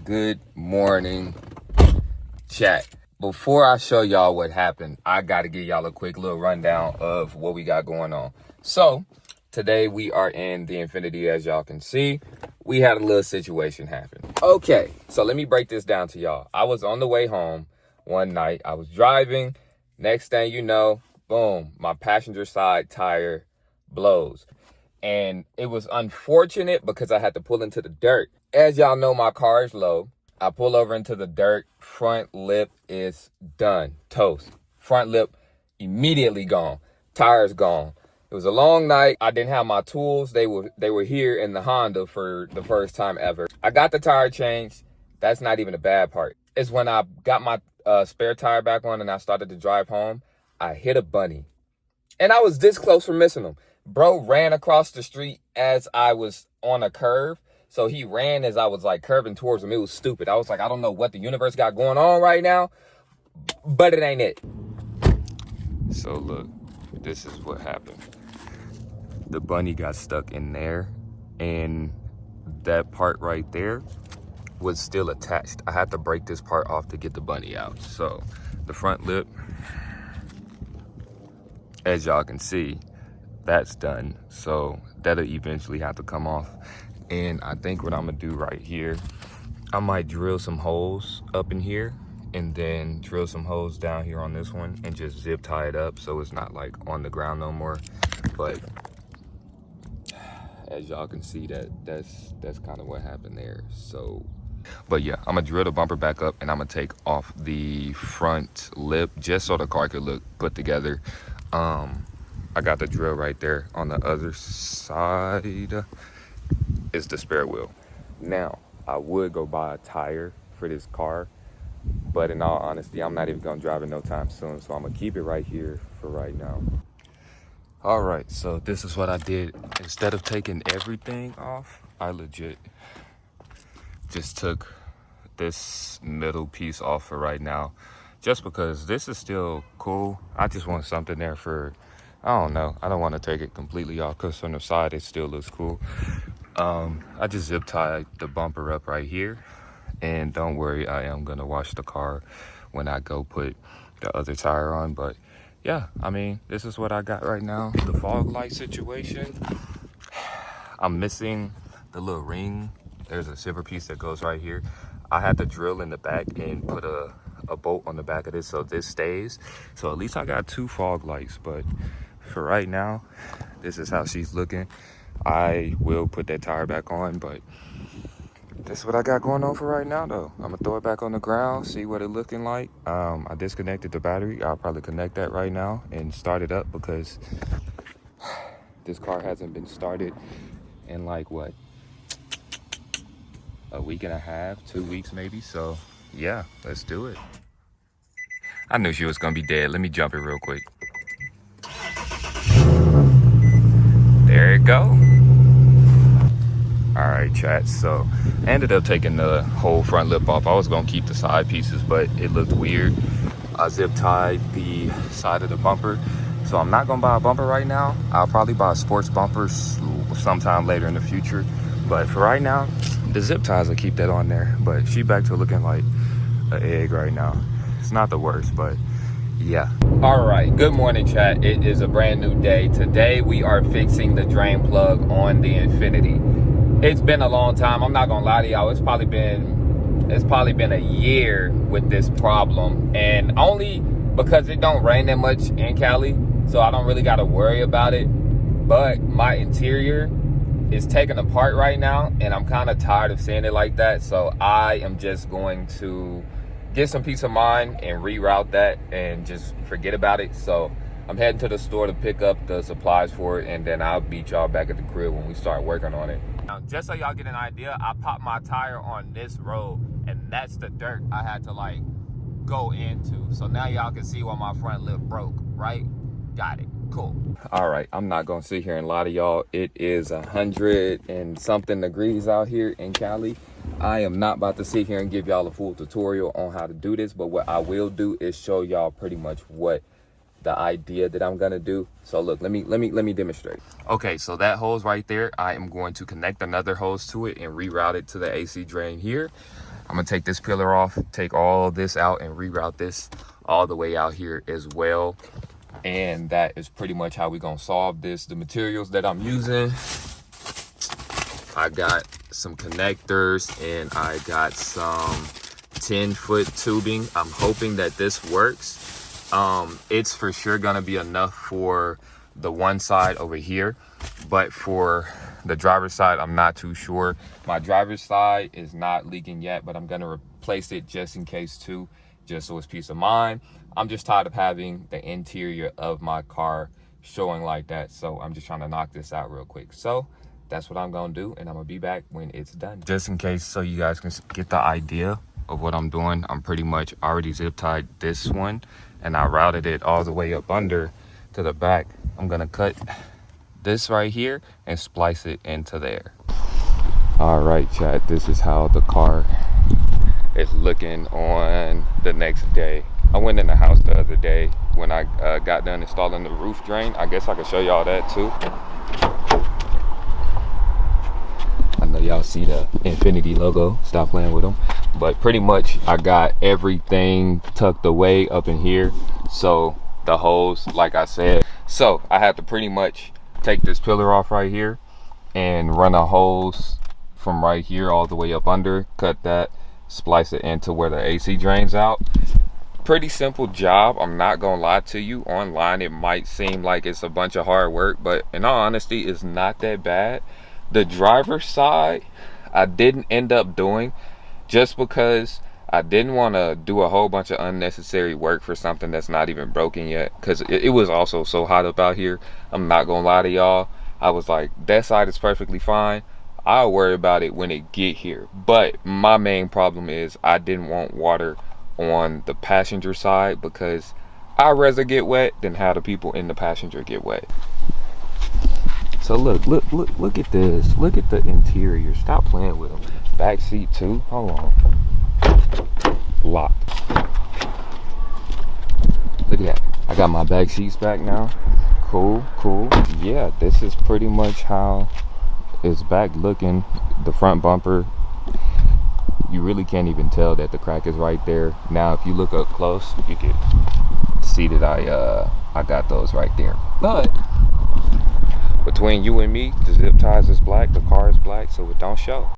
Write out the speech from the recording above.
Good morning, chat. Before I show y'all what happened, I got to give y'all a quick little rundown of what we got going on. So today we are in the Infiniti. As y'all can see, we had a little situation happen. Okay, so let me break this down to y'all. I was on the way home one night. I was driving. Next thing you know, boom, my passenger side tire blows. And it was unfortunate because I had to pull into the dirt. As y'all know, my car is low. I pull over into the dirt. Front lip is done. Toast. Front lip immediately gone. Tires gone. It was a long night. I didn't have my tools. They were here in the Honda for the first time ever. I got the tire changed. That's not even the bad part. It's when I got my spare tire back on and I started to drive home, I hit a bunny. And I was this close from missing him. Bro ran across the street as I was on a curve. So he ran as I was like curving towards him. It was stupid. I was like, I don't know what the universe got going on right now, but it ain't it. So look, this is what happened. The bunny got stuck in there, and that part right there was still attached. I had to break this part off to get the bunny out. So the front lip, as y'all can see, that's done. So that'll eventually have to come off. And I think what I'm gonna do right here, I might drill some holes up in here and then drill some holes down here on this one and just zip tie it up so it's not like on the ground no more. But as y'all can see, that's kind of what happened there. So but yeah, I'm gonna drill the bumper back up and I'm gonna take off the front lip just so the car could look put together. I got the drill right there. On the other side is the spare wheel. Now, I would go buy a tire for this car, but in all honesty, I'm not even gonna drive it no time soon, so I'm gonna keep it right here for right now. All right, so this is what I did. Instead of taking everything off, I legit just took this middle piece off for right now, just because this is still cool. I just want something there for, I don't know, I don't want to take it completely off because from the side it still looks cool. I just zip tied the bumper up right here, and don't worry, I am gonna wash the car when I go put the other tire on. But yeah, I mean, this is what I got right now. The fog light situation, I'm missing the little ring. There's a silver piece that goes right here. I had to drill in the back and put a bolt on the back of this so this stays. So at least I got 2 fog lights, but for right now, this is how she's looking. I will put that tire back on, but that's what I got going on for right now though. I'm gonna throw it back on the ground, see what it looking like. I disconnected the battery. I'll probably connect that right now and start it up because this car hasn't been started in like what, a week and a half, 2 weeks maybe. So yeah, let's do it. I knew she was gonna be dead. Let me jump it real quick. There it go. All right, chat, so I ended up taking the whole front lip off. I was gonna keep the side pieces, but it looked weird. I zip tied the side of the bumper, so I'm not gonna buy a bumper right now. I'll probably buy a sports bumper sometime later in the future, but for right now, the zip ties will keep that on there. But she back to looking like an egg right now. It's not the worst, but yeah. All right, good morning, chat. It is a brand new day. Today we are fixing the drain plug on the Infiniti. It's been a long time. I'm not gonna lie to y'all. It's probably been a year with this problem, and only because it don't rain that much in Cali, so I don't really gotta worry about it. But my interior is taken apart right now, and I'm kind of tired of seeing it like that. So I am just going to get some peace of mind and reroute that and just forget about it. So I'm heading to the store to pick up the supplies for it, and then I'll beat y'all back at the crib when we start working on it. Now, just so y'all get an idea, I popped my tire on this road, and that's the dirt I had to like go into. So now y'all can see why my front lip broke, right? Got it, cool. All right, I'm not gonna sit here and lie to y'all. It is 100 and something degrees out here in Cali. I am not about to sit here and give y'all a full tutorial on how to do this, but what I will do is show y'all pretty much what the idea that I'm gonna do. So look, let me demonstrate. Okay, so that hose right there, I am going to connect another hose to it and reroute it to the AC drain here. I'm gonna take this pillar off, take all of this out, and reroute this all the way out here as well. And that is pretty much how we're gonna solve this. The materials that I'm using, I got some connectors and I got some 10-foot tubing. I'm hoping that this works. It's for sure gonna be enough for the one side over here, but for the driver's side, I'm not too sure. My driver's side is not leaking yet, but I'm gonna replace it just in case too, just so it's peace of mind. I'm just tired of having the interior of my car showing like that, so I'm just trying to knock this out real quick. So that's what I'm gonna do, and I'm gonna be back when it's done. Just in case, so you guys can get the idea of what I'm doing, I'm pretty much already zip tied this one, and I routed it all the way up under to the back. I'm gonna cut this right here and splice it into there. All right, chat, this is how the car is looking on the next day. I went in the house the other day when I got done installing the roof drain. I guess I could show y'all that too. I know y'all see the Infiniti logo, stop playing with them. But pretty much I got everything tucked away up in here. So the hose, like I said, so I had to pretty much take this pillar off right here and run a hose from right here all the way up under, cut that, splice it into where the AC drains out. Pretty simple job, I'm not gonna lie to you. Online it might seem like it's a bunch of hard work, but in all honesty, it's not that bad. The driver's side I didn't end up doing just because I didn't want to do a whole bunch of unnecessary work for something that's not even broken yet, because it was also so hot up out here. I'm not gonna lie to y'all, I was like, that side is perfectly fine, I'll worry about it when it get here. But my main problem is I didn't want water on the passenger side, because I'd rather get wet than have the people in the passenger get wet. So look at this, look at the interior, stop playing with them. Back seat too, hold on, locked. Look at that, I got my back seats back now. Cool. Yeah, this is pretty much how it's back looking. The front bumper, you really can't even tell that the crack is right there. Now if you look up close, you can see that I got those right there. But between you and me, the zip ties is black, the car is black, so it don't show.